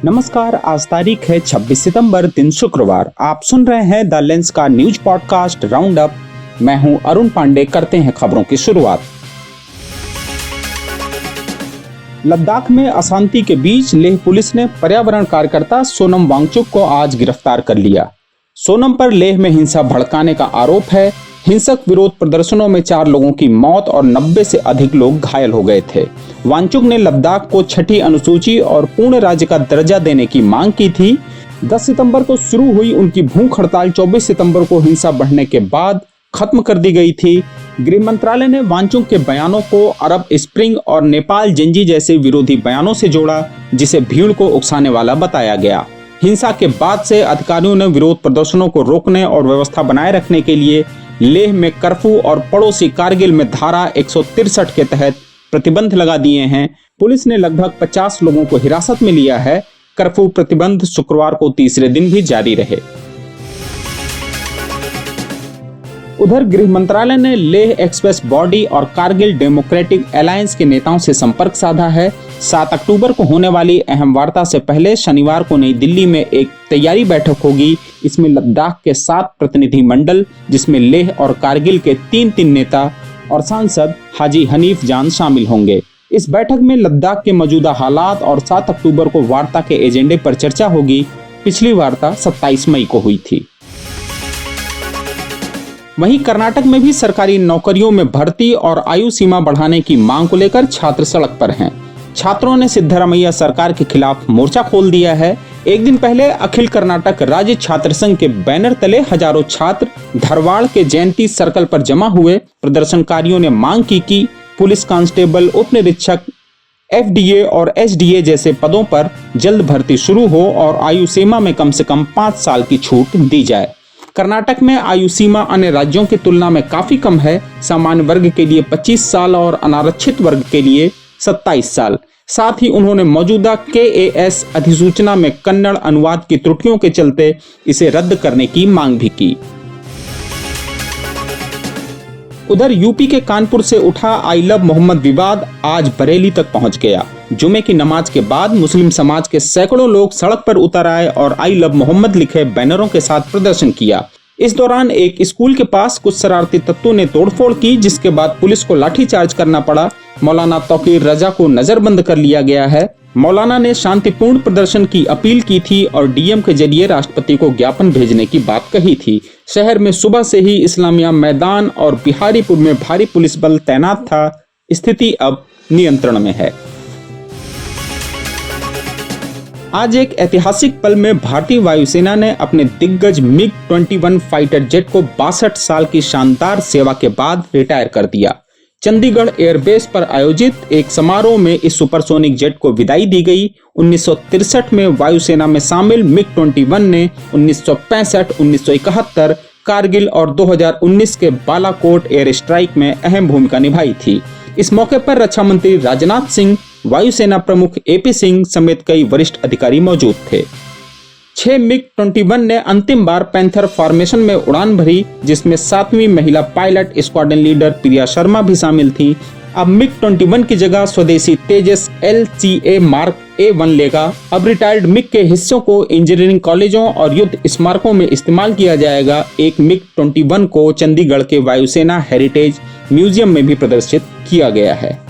नमस्कार, आज तारीख है 26 सितंबर, दिन शुक्रवार। आप सुन रहे हैं द लेंस का न्यूज पॉडकास्ट राउंड अप। मैं हूं अरुण पांडे। करते हैं खबरों की शुरुआत। लद्दाख में अशांति के बीच लेह पुलिस ने पर्यावरण कार्यकर्ता सोनम वांगचुक को आज गिरफ्तार कर लिया। सोनम पर लेह में हिंसा भड़काने का आरोप है। हिंसक विरोध प्रदर्शनों में 4 लोगों की मौत और 90 से अधिक लोग घायल हो गए थे। वांगचुक ने लद्दाख को 6ठी अनुसूची और पूर्ण राज्य का दर्जा देने की मांग की थी। 10 सितंबर को शुरू हुई उनकी भूख हड़ताल 24 सितंबर को हिंसा बढ़ने के बाद खत्म कर दी गई थी। गृह मंत्रालय ने वांगचुक के बयानों को अरब स्प्रिंग और नेपाल जेंजी जैसे विरोधी बयानों से जोड़ा, जिसे भीड़ को उकसाने वाला बताया गया। हिंसा के बाद से अधिकारियों ने विरोध प्रदर्शनों को रोकने और व्यवस्था बनाए रखने के लिए लेह में कर्फ्यू और पड़ोसी कारगिल में धारा 163 के तहत प्रतिबंध लगा दिए हैं। पुलिस ने लगभग 50 लोगों को हिरासत में लिया है। कर्फ्यू प्रतिबंध शुक्रवार को तीसरे दिन भी जारी रहे। उधर गृह मंत्रालय ने लेह एक्सप्रेस बॉडी और कारगिल डेमोक्रेटिक अलायंस के नेताओं से संपर्क साधा है। 7 अक्टूबर को होने वाली अहम वार्ता से पहले शनिवार को नई दिल्ली में एक तैयारी बैठक होगी। इसमें लद्दाख के 7 प्रतिनिधि मंडल, जिसमें लेह और कारगिल के 3 नेता और सांसद हाजी हनीफ जान शामिल होंगे। इस बैठक में लद्दाख के मौजूदा हालात और 7 अक्टूबर को वार्ता के एजेंडे पर चर्चा होगी। पिछली वार्ता 27 मई को हुई थी। वहीं कर्नाटक में भी सरकारी नौकरियों में भर्ती और आयु सीमा बढ़ाने की मांग को लेकर छात्र सड़क पर हैं। छात्रों ने सिद्धरामैया सरकार के खिलाफ मोर्चा खोल दिया है। एक दिन पहले अखिल कर्नाटक राज्य छात्र संघ के बैनर तले हजारों छात्र धारवाड़ के जयंती सर्कल पर जमा हुए। प्रदर्शनकारियों ने मांग की कि पुलिस कांस्टेबल, उप निरीक्षक, एफडीए और एसडीए जैसे पदों पर जल्द भर्ती शुरू हो और आयु सीमा में कम से कम 5 साल की छूट दी जाए। कर्नाटक में आयु सीमा अन्य राज्यों की तुलना में काफी कम है। सामान्य वर्ग के लिए 25 साल और अनारक्षित वर्ग के लिए 27 साल। साथ ही उन्होंने मौजूदा केएएस अधिसूचना में कन्नड़ अनुवाद की त्रुटियों के चलते इसे रद्द करने की मांग भी की। उधर यूपी के कानपुर से उठा आई लव मोहम्मद विवाद आज बरेली तक पहुंच गया। जुमे की नमाज के बाद मुस्लिम समाज के सैकड़ों लोग सड़क पर उतर आए और आई लव मोहम्मद लिखे बैनरों के साथ प्रदर्शन किया। इस दौरान एक स्कूल के पास कुछ शरारती तत्वों ने तोड़फोड़ की, जिसके बाद पुलिस को लाठीचार्ज करना पड़ा। मौलाना तौकीर रजा को नजरबंद कर लिया गया है। मौलाना ने शांतिपूर्ण प्रदर्शन की अपील की थी और डीएम के जरिए राष्ट्रपति को ज्ञापन भेजने की बात कही थी। शहर में सुबह से ही इस्लामिया मैदान और बिहारीपुर में भारी पुलिस बल तैनात था। स्थिति अब नियंत्रण में है। आज एक ऐतिहासिक पल में भारतीय वायुसेना ने अपने दिग्गज MiG-21 फाइटर जेट को 62 साल की शानदार सेवा के बाद रिटायर कर दिया। चंडीगढ़ एयरबेस पर आयोजित एक समारोह में इस सुपरसोनिक जेट को विदाई दी गई। 1963 में वायुसेना में शामिल MiG-21 ने 1965, 1971, कारगिल और 2019 के बालाकोट एयर स्ट्राइक में अहम भूमिका निभाई थी। इस मौके पर रक्षा मंत्री राजनाथ सिंह, वायुसेना प्रमुख एपी सिंह समेत कई वरिष्ठ अधिकारी मौजूद थे। 6 MiG-21 ने अंतिम बार पैंथर फॉर्मेशन में उड़ान भरी, जिसमें 7वीं महिला pilot squadron leader Priya Sharma भी शामिल थी। अब MiG-21 की जगह स्वदेशी तेजस LCA मार्क A1 लेगा। अब रिटायर्ड मिग के हिस्सों को इंजीनियरिंग कॉलेजों और युद्ध स्मारकों में इस्तेमाल किया जाएगा। एक MiG-21 को चंडीगढ़ के वायुसेना हेरिटेज म्यूजियम में भी प्रदर्शित किया गया है।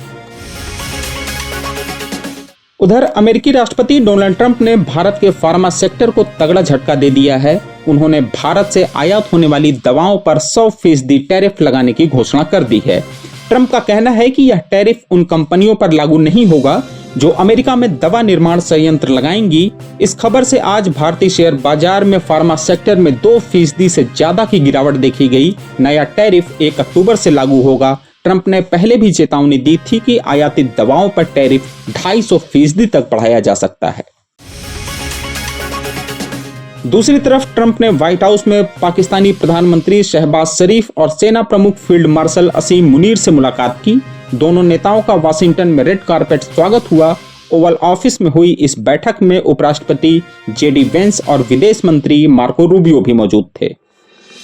उधर अमेरिकी राष्ट्रपति डोनाल्ड ट्रंप ने भारत के फार्मा सेक्टर को तगड़ा झटका दे दिया है। उन्होंने भारत से आयात होने वाली दवाओं पर 100% टैरिफ लगाने की घोषणा कर दी है। ट्रंप का कहना है कि यह टैरिफ उन कंपनियों पर लागू नहीं होगा जो अमेरिका में दवा निर्माण संयंत्र लगाएंगी। इस खबर से आज भारतीय शेयर बाजार में फार्मा सेक्टर में 2% से ज्यादा की गिरावट देखी गई। नया टैरिफ 1 अक्टूबर से लागू होगा। ट्रंप ने पहले भी चेतावनी दी थी कि आयातित दवाओं पर टैरिफ 250% तक बढ़ाया जा सकता है। दूसरी तरफ ट्रंप ने व्हाइट हाउस में पाकिस्तानी प्रधानमंत्री शहबाज शरीफ और सेना प्रमुख फील्ड मार्शल असीम मुनीर से मुलाकात की। दोनों नेताओं का वाशिंगटन में रेड कारपेट स्वागत हुआ। ओवल ऑफिस में हुई इस बैठक में उपराष्ट्रपति जेडी वेंस और विदेश मंत्री मार्को रूबियो भी मौजूद थे।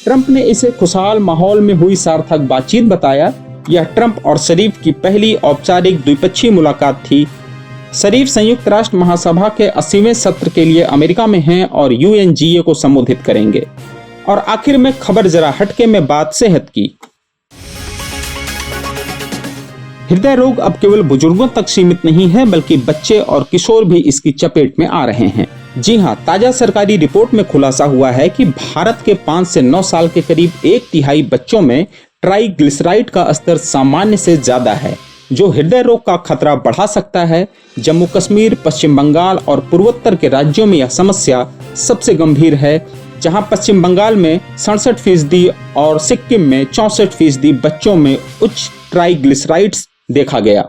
ट्रंप ने इसे खुशहाल माहौल में हुई सार्थक बातचीत बताया। यह ट्रंप और शरीफ की पहली औपचारिक द्विपक्षीय मुलाकात थी। शरीफ संयुक्त राष्ट्र महासभा के 80वें सत्र के लिए अमेरिका में हैं और UNGA को संबोधित करेंगे। और आखिर में खबर जरा हटके में बात सेहत की। हृदय रोग अब केवल बुजुर्गों तक सीमित नहीं है, बल्कि बच्चे और किशोर भी इसकी चपेट में आ रहे हैं। जी हां, ताजा सरकारी रिपोर्ट में खुलासा हुआ है कि भारत के 5 से 9 साल के करीब 1/3 बच्चों में ट्राइग्लिसराइड का स्तर सामान्य से ज्यादा है, जो हृदय रोग का खतरा बढ़ा सकता है। जम्मू कश्मीर, पश्चिम बंगाल और पूर्वोत्तर के राज्यों में यह समस्या सबसे गंभीर है, जहां पश्चिम बंगाल में 67% और सिक्किम में 64% बच्चों में उच्च ट्राइग्लिसराइड्स देखा गया।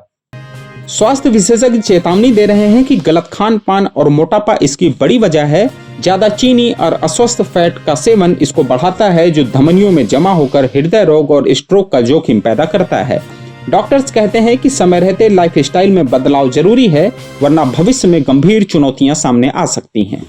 स्वास्थ्य विशेषज्ञ चेतावनी दे रहे हैं कि गलत खान पान और मोटापा इसकी बड़ी वजह है। ज्यादा चीनी और अस्वस्थ फैट का सेवन इसको बढ़ाता है, जो धमनियों में जमा होकर हृदय रोग और स्ट्रोक का जोखिम पैदा करता है। डॉक्टर्स कहते हैं कि समय रहते लाइफस्टाइल में बदलाव जरूरी है, वरना भविष्य में गंभीर चुनौतियां सामने आ सकती हैं।